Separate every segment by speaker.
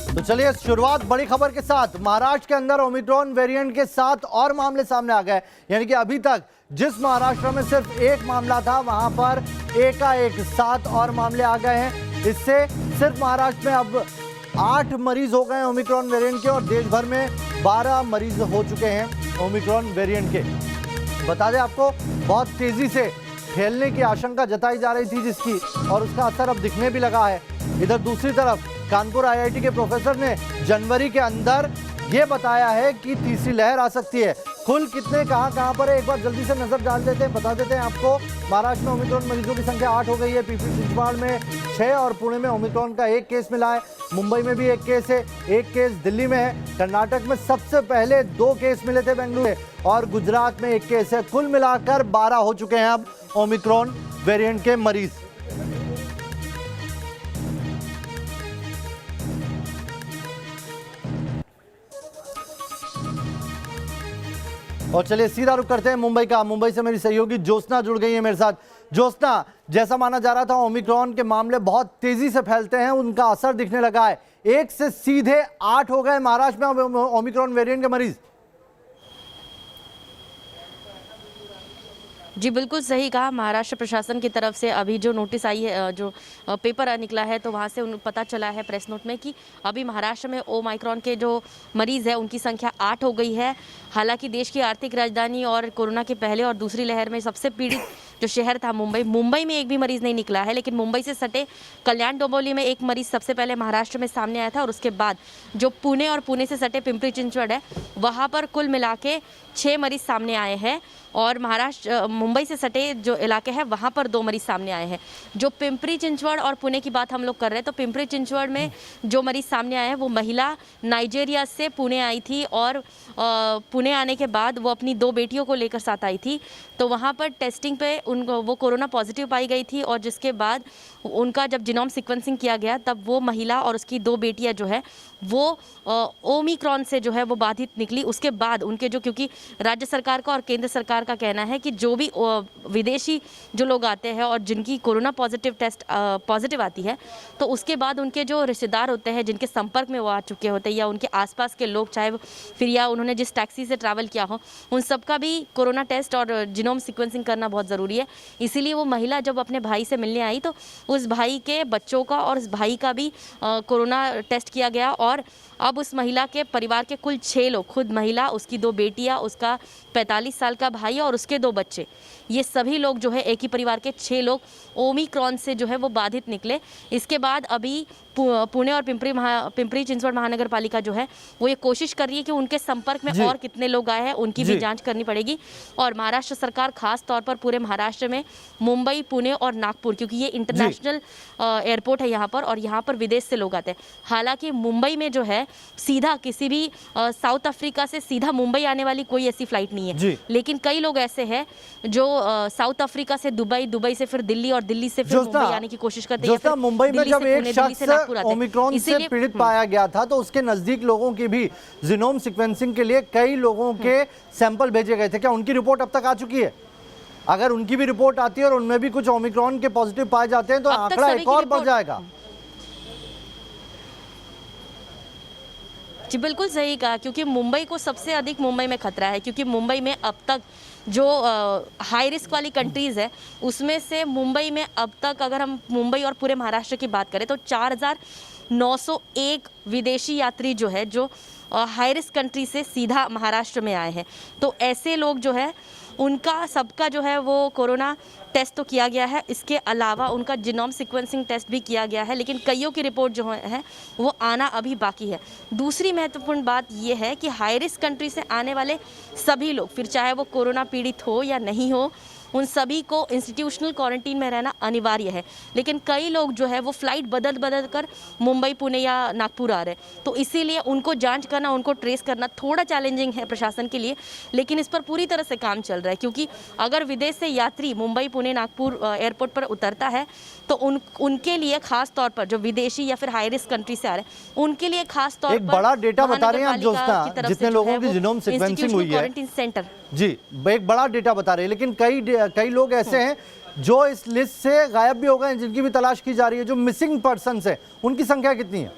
Speaker 1: तो चलिए शुरुआत बड़ी खबर के साथ। महाराष्ट्र के अंदर ओमिक्रॉन वेरिएंट के 7 और मामले सामने आ गए। यानी कि अभी तक जिस महाराष्ट्र में सिर्फ एक मामला था, वहां पर एकाएक 7 और मामले आ गए हैं। इससे सिर्फ महाराष्ट्र में अब 8 मरीज हो गए ओमिक्रॉन वेरिएंट के और देश भर में 12 मरीज हो चुके हैं ओमिक्रॉन वेरिएंट के। बता दें आपको, बहुत तेजी से फैलने की आशंका जताई जा रही थी जिसकी, और उसका असर अब दिखने भी लगा है। इधर दूसरी तरफ कानपुर आईआईटी के प्रोफेसर ने जनवरी के अंदर ये बताया है कि तीसरी लहर आ सकती है। कुल कितने कहां पर है, एक बार जल्दी से नजर डाल देते हैं, बता देते हैं आपको। महाराष्ट्र में ओमिक्रॉन मरीजों की संख्या 8 हो गई है। पिंपरी चिंचवड़ में 6 और पुणे में ओमिक्रॉन का 1 केस मिला है। मुंबई में भी 1 केस है, 1 केस दिल्ली में है। कर्नाटक में सबसे पहले 2 केस मिले थे बेंगलुरु में, और गुजरात में 1 केस है। कुल मिलाकर 12 हो चुके हैं अब ओमिक्रॉन वेरिएंट के मरीज। और चलिए सीधा रुख करते हैं मुंबई का। मुंबई से मेरी सहयोगी ज्योत्सना जुड़ गई है मेरे साथ। ज्योत्सना, जैसा माना जा रहा था ओमिक्रॉन के मामले बहुत तेजी से फैलते हैं, उनका असर दिखने लगा है। 1 से सीधे 8 हो गए महाराष्ट्र में ओमिक्रॉन वेरिएंट के मरीज।
Speaker 2: जी बिल्कुल सही कहा। महाराष्ट्र प्रशासन की तरफ से अभी जो नोटिस आई है, जो पेपर निकला है, तो वहाँ से पता चला है प्रेस नोट में कि अभी महाराष्ट्र में ओमिक्रॉन के जो मरीज़ है उनकी संख्या 8 हो गई है। हालांकि देश की आर्थिक राजधानी और कोरोना के पहले और दूसरी लहर में सबसे पीड़ित जो शहर था मुंबई में एक भी मरीज़ नहीं निकला है। लेकिन मुंबई से सटे कल्याण डोंबिवली में एक मरीज़ सबसे पहले महाराष्ट्र में सामने आया था, और उसके बाद जो पुणे और पुणे से सटे पिंपरी चिंचवड़ है वहाँ पर कुल मिला के 6 मरीज़ सामने आए हैं। और महाराष्ट्र मुंबई से सटे जो इलाके हैं वहाँ पर 2 मरीज सामने आए हैं। जो पिंपरी चिंचवड़ और पुणे की बात हम लोग कर रहे हैं, तो पिंपरी चिंचवड़ में जो मरीज सामने आए हैं वो महिला नाइजीरिया से पुणे आई थी, और पुणे आने के बाद वो अपनी 2 बेटियों को लेकर साथ आई थी। तो वहाँ पर टेस्टिंग पे उनको वो कोरोना पॉजिटिव पाई गई थी, और जिसके बाद उनका जब जीनोम सीक्वेंसिंग किया गया तब वो महिला और उसकी 2 बेटियाँ जो है वो ओमिक्रॉन से जो है वो बाधित निकली। उसके बाद उनके जो, क्योंकि राज्य सरकार का और केंद्र सरकार का कहना है कि जो भी विदेशी जो लोग आते हैं और जिनकी कोरोना पॉजिटिव टेस्ट पॉजिटिव आती है, तो उसके बाद उनके जो रिश्तेदार होते हैं जिनके संपर्क में वो आ चुके होते हैं, या उनके आसपास के लोग, चाहे फिर या उन्होंने जिस टैक्सी से ट्रैवल किया हो, उन सब का भी कोरोना टेस्ट और जीनोम सीक्वेंसिंग करना बहुत ज़रूरी है। इसीलिए वो महिला जब अपने भाई से मिलने आई तो उस भाई के बच्चों का और उस भाई का भी कोरोना टेस्ट किया गया, और अब उस महिला के परिवार के कुल 6 लोग, खुद महिला, उसकी 2 बेटियां, उसका 45 साल का भाई और उसके 2 बच्चे, ये सभी लोग जो है एक ही परिवार के 6 लोग ओमिक्रॉन से जो है वो बाधित निकले। इसके बाद अभी पुणे और पिंपरी चिंचवड़ महानगर पालिका जो है वो ये कोशिश कर रही है कि उनके संपर्क में और कितने लोग आए हैं उनकी भी जांच करनी पड़ेगी। और महाराष्ट्र सरकार खास तौर पर पूरे महाराष्ट्र में मुंबई, पुणे और नागपुर, क्योंकि ये इंटरनेशनल एयरपोर्ट है यहाँ पर, और यहाँ पर विदेश से लोग आते हैं। हालांकि मुंबई में जो है सीधा किसी भी साउथ अफ्रीका से सीधा मुंबई आने वाली कोई ऐसी फ्लाइट नहीं है, लेकिन कई लोग ऐसे हैं जो साउथ अफ्रीका से दुबई, दुबई से फिर दिल्ली और दिल्ली से फिर मुंबई आने की कोशिश करते हैं।
Speaker 1: मुंबई में जब एक शख्स ओमिक्रॉन से पीड़ित पाया गया था तो उसके नजदीक लोगों की भी जीनोम सीक्वेंसिंग के लिए कई लोगों के सैंपल भेजे गए थे। क्या उनकी रिपोर्ट अब तक आ चुकी है? अगर उनकी भी रिपोर्ट आती है और उनमें भी कुछ ओमिक्रॉन के पॉजिटिव पाए जाते हैं तो आंकड़ा एक और बढ़ जाएगा।
Speaker 2: जी बिल्कुल सही कहा, क्योंकि मुंबई को सबसे अधिक मुंबई में खतरा है, क्योंकि मुंबई में अब तक जो हाई रिस्क वाली कंट्रीज़ है उसमें से मुंबई में अब तक, अगर हम मुंबई और पूरे महाराष्ट्र की बात करें, तो 4901 विदेशी यात्री जो है जो हाई रिस्क कंट्री से सीधा महाराष्ट्र में आए हैं। तो ऐसे लोग जो है उनका सबका जो है वो कोरोना टेस्ट तो किया गया है, इसके अलावा उनका जीनोम सीक्वेंसिंग टेस्ट भी किया गया है, लेकिन कईयों की रिपोर्ट जो है वो आना अभी बाकी है। दूसरी महत्वपूर्ण बात ये है कि हाई रिस्क कंट्री से आने वाले सभी लोग, फिर चाहे वो कोरोना पीड़ित हो या नहीं हो, उन सभी को इंस्टीट्यूशनल क्वारंटीन में रहना अनिवार्य है। लेकिन कई लोग जो है वो फ्लाइट बदल कर मुंबई, पुणे या नागपुर आ रहे हैं, तो इसीलिए उनको जांच करना, उनको ट्रेस करना थोड़ा चैलेंजिंग है प्रशासन के लिए, लेकिन इस पर पूरी तरह से काम चल रहा है। क्योंकि अगर विदेश से यात्री मुंबई, पुणे, नागपुर एयरपोर्ट पर उतरता है तो उनके लिए खास तौर पर जो विदेशी या फिर हाई रिस्क कंट्री से आ रहे हैं उनके लिए खास तौर पर
Speaker 1: एक बड़ा डेटा बता रहे हैं आप ज्योत्सना, जितने लोगों की जीनोम सीक्वेंसिंग हुई है,
Speaker 2: क्वारंटीन सेंटर,
Speaker 1: जी एक बड़ा डेटा बता रहे हैं, लेकिन कई लोग ऐसे हैं जो इस लिस्ट से गायब भी हो गए हैं, जिनकी भी तलाश की जा रही है, जो मिसिंग पर्सन्स है, उनकी संख्या कितनी है?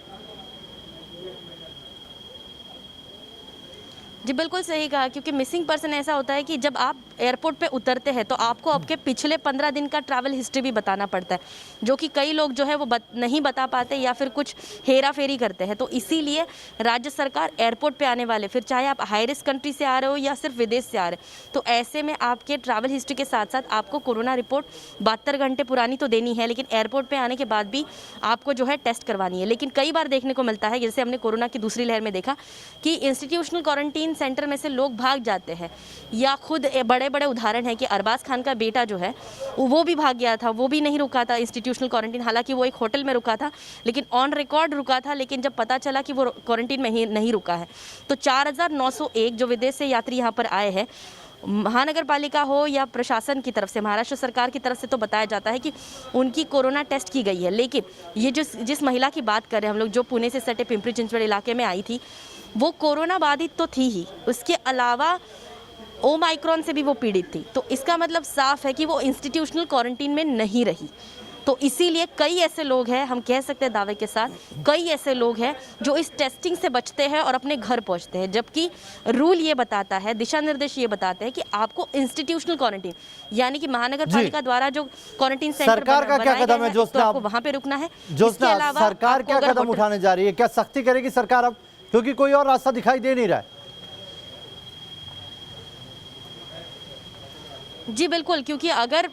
Speaker 2: जी बिल्कुल सही कहा, क्योंकि मिसिंग पर्सन ऐसा होता है कि जब आप एयरपोर्ट पे उतरते हैं तो आपको आपके पिछले 15 दिन का ट्रैवल हिस्ट्री भी बताना पड़ता है, जो कि कई लोग जो है वो नहीं बता पाते या फिर कुछ हेरा फेरी करते हैं। तो इसीलिए राज्य सरकार एयरपोर्ट पे आने वाले, फिर चाहे आप हाई रिस्क कंट्री से आ रहे हो या सिर्फ विदेश से आ रहे हो, तो ऐसे में आपके ट्रैवल हिस्ट्री के साथ साथ आपको कोरोना रिपोर्ट 72 घंटे पुरानी तो देनी है, लेकिन एयरपोर्ट पे आने के बाद भी आपको जो है टेस्ट करवानी है। लेकिन कई बार देखने को मिलता है, जैसे हमने कोरोना की दूसरी लहर में देखा, कि इंस्टीट्यूशनल क्वारंटीन सेंटर में से लोग भाग जाते हैं, या खुद बड़े बड़े उदाहरण है कि अरबाज खान का बेटा जो है वो भी भाग गया था, वो भी नहीं रुका था इंस्टीट्यूशनल क्वारंटीन, हालांकि वो एक होटल में रुका था, लेकिन ऑन रिकॉर्ड रुका था, लेकिन जब पता चला कि वो क्वारंटीन में ही नहीं रुका है, तो 4901 जो विदेश से यात्री यहाँ पर आए हैं, महानगर पालिका हो या प्रशासन की तरफ से, महाराष्ट्र सरकार की तरफ से तो बताया जाता है कि उनकी कोरोना टेस्ट की गई है। लेकिन ये जिस महिला की बात कर रहे हैं हम लोग, जो पुणे से सटे पिंपरी चिंचवड़ इलाके में आई थी, वो कोरोना बाधित तो थी ही, उसके अलावा ओमाइक्रॉन से भी वो पीड़ित थी। तो इसका मतलब साफ है कि वो इंस्टीट्यूशनल क्वारंटीन में नहीं रही। तो इसीलिए कई ऐसे लोग हैं, हम कह सकते हैं दावे के साथ, कई ऐसे लोग हैं जो इस टेस्टिंग से बचते हैं और अपने घर पहुंचते हैं, जबकि रूल ये बताता है, दिशा निर्देश ये बताते हैं कि आपको इंस्टीट्यूशनल क्वारंटीन, यानी कि महानगर पालिका द्वारा जो क्वारंटीन सेंटर
Speaker 1: सरकार का क्या कदम है,
Speaker 2: तो आपको वहां पे रुकना है।
Speaker 1: ज्योत्सना, सरकार क्या कदम उठाने जा रही है? क्या सख्ती करेगी सरकार अब, क्योंकि कोई और रास्ता दिखाई दे नहीं रहा है?
Speaker 2: जी बिल्कुल, क्योंकि अगर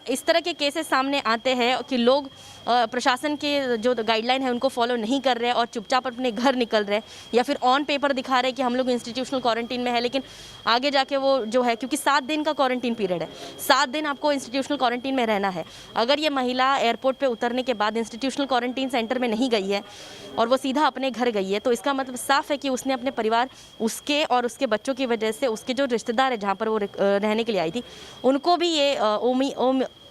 Speaker 2: इस तरह के केसेस सामने आते हैं कि लोग प्रशासन के जो गाइडलाइन है उनको फॉलो नहीं कर रहे और चुपचाप अपने घर निकल रहे, या फिर ऑन पेपर दिखा रहे कि हम लोग इंस्टीट्यूशनल क्वारंटीन में है, लेकिन आगे जाके वो जो है, क्योंकि 7 दिन का क्वारंटीन पीरियड है, 7 दिन आपको इंस्टीट्यूशनल क्वारंटीन में रहना है। अगर ये महिला एयरपोर्ट पे उतरने के बाद इंस्टीट्यूशनल क्वारंटीन सेंटर में नहीं गई है और वो सीधा अपने घर गई है, तो इसका मतलब साफ है कि उसने अपने परिवार, उसके और उसके बच्चों की वजह से, उसके जो रिश्तेदार है जहाँ पर वो रहने के लिए आई थी, उनको भी ये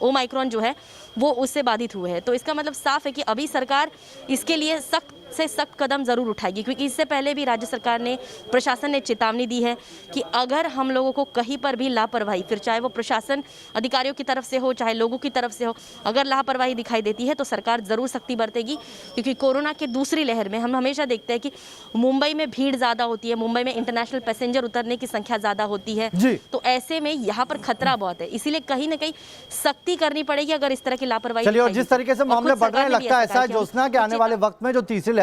Speaker 2: ओमाइक्रॉन जो है वो उससे बाधित हुए हैं। तो इसका मतलब साफ है कि अभी सरकार इसके लिए सख्त से सख्त कदम ज़रूर उठाएगी, क्योंकि इससे पहले भी राज्य सरकार ने, प्रशासन ने चेतावनी दी है कि अगर हम लोगों को कहीं पर भी लापरवाही, फिर चाहे वो प्रशासन अधिकारियों की तरफ से हो, चाहे लोगों की तरफ से हो, अगर लापरवाही दिखाई देती है तो सरकार ज़रूर सख्ती बरतेगी। क्योंकि कोरोना की दूसरी लहर में हम हमेशा देखते हैं कि मुंबई में भीड़ ज़्यादा होती है, मुंबई में इंटरनेशनल पैसेंजर उतरने की संख्या ज़्यादा होती है, तो ऐसे में यहाँ पर खतरा बहुत है, इसीलिए कहीं ना कहीं सख्ती करनी पड़ेगी अगर इस तरह की लापरवाही।
Speaker 1: चलिए, और जिस तरीके से मामले बढ़ रहे हैं, लगता है ऐसा है ज्योत्सना कि आने वाले वक्त में जो तीसरी